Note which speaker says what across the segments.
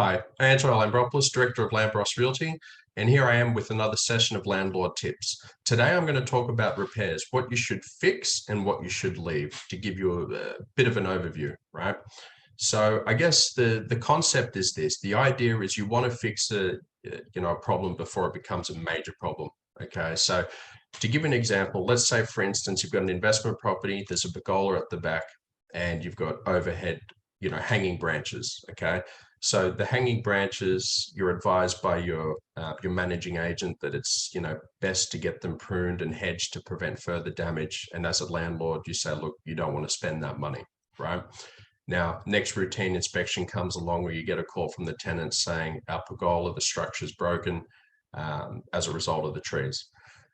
Speaker 1: Hi, Angelo Lambropoulos, Director of Lambros Realty, and here I am with another session of Landlord Tips. Today I'm going to talk about repairs, what you should fix and what you should leave, to give you a bit of an overview, right? So I guess the concept is this. The idea is you want to fix a problem before it becomes a major problem, okay? So to give an example, let's say, for instance, you've got an investment property, there's a pergola at the back, and you've got overhead, hanging branches, okay? So the hanging branches, you're advised by your managing agent that it's best to get them pruned and hedged to prevent further damage. And as a landlord, you say, look, you don't want to spend that money, right? Now, next routine inspection comes along where you get a call from the tenant saying our pergola, the structure's broken as a result of the trees.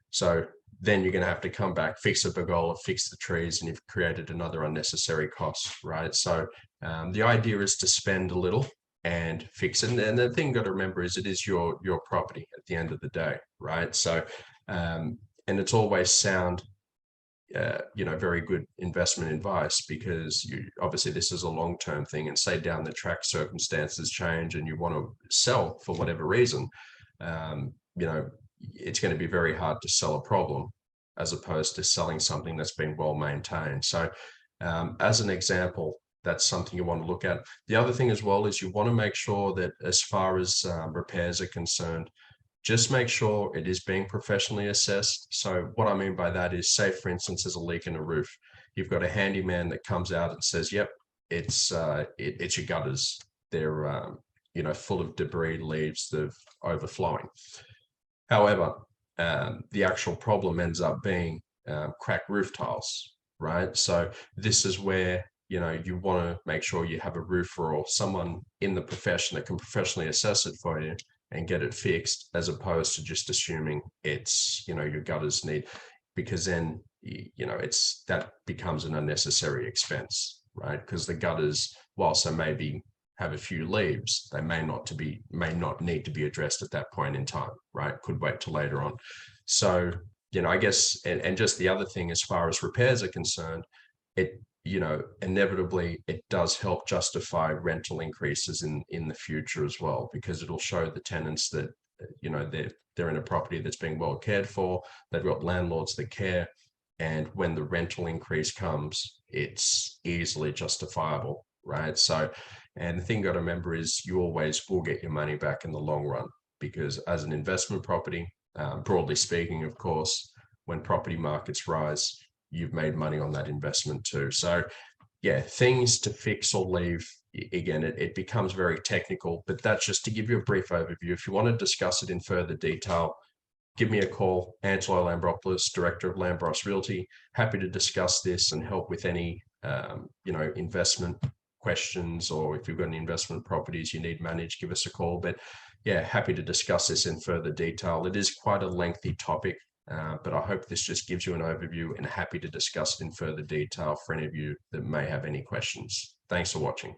Speaker 1: So then you're going to have to come back, fix the pergola, fix the trees, and you've created another unnecessary cost, right? So the idea is to spend a little and fix it. And the thing you got to remember is it is your property at the end of the day, right? So, and it's always sound, very good investment advice, because obviously this is a long-term thing, and say down the track circumstances change and you want to sell for whatever reason, it's going to be very hard to sell a problem as opposed to selling something that's been well maintained. So as an example, that's something you want to look at. The other thing as well is you want to make sure that as far as repairs are concerned, just make sure it is being professionally assessed. So what I mean by that is, say, for instance, there's a leak in a roof. You've got a handyman that comes out and says, yep, it's your gutters. They're, full of debris, leaves, they're overflowing. However, the actual problem ends up being cracked roof tiles, right? So this is where you want to make sure you have a roofer or someone in the profession that can professionally assess it for you and get it fixed, as opposed to just assuming it's, your gutters need, because then, that becomes an unnecessary expense, right? Because the gutters, whilst they maybe have a few leaves, they may not need to be addressed at that point in time, right? Could wait till later on. So, I guess, and just the other thing, as far as repairs are concerned, inevitably it does help justify rental increases in the future as well, because it'll show the tenants that, they're in a property that's being well cared for, they've got landlords that care, and when the rental increase comes, it's easily justifiable, right? So, and the thing you got to remember is you always will get your money back in the long run, because as an investment property, broadly speaking, of course, when property markets rise, you've made money on that investment too. So yeah, things to fix or leave, again, it becomes very technical, but that's just to give you a brief overview. If you want to discuss it in further detail, give me a call. Angelo Lambropoulos, Director of Lambros Realty. Happy to discuss this and help with any, investment questions, or if you've got any investment properties you need managed, give us a call. But yeah, happy to discuss this in further detail. It is quite a lengthy topic, but I hope this just gives you an overview, and happy to discuss it in further detail for any of you that may have any questions. Thanks for watching.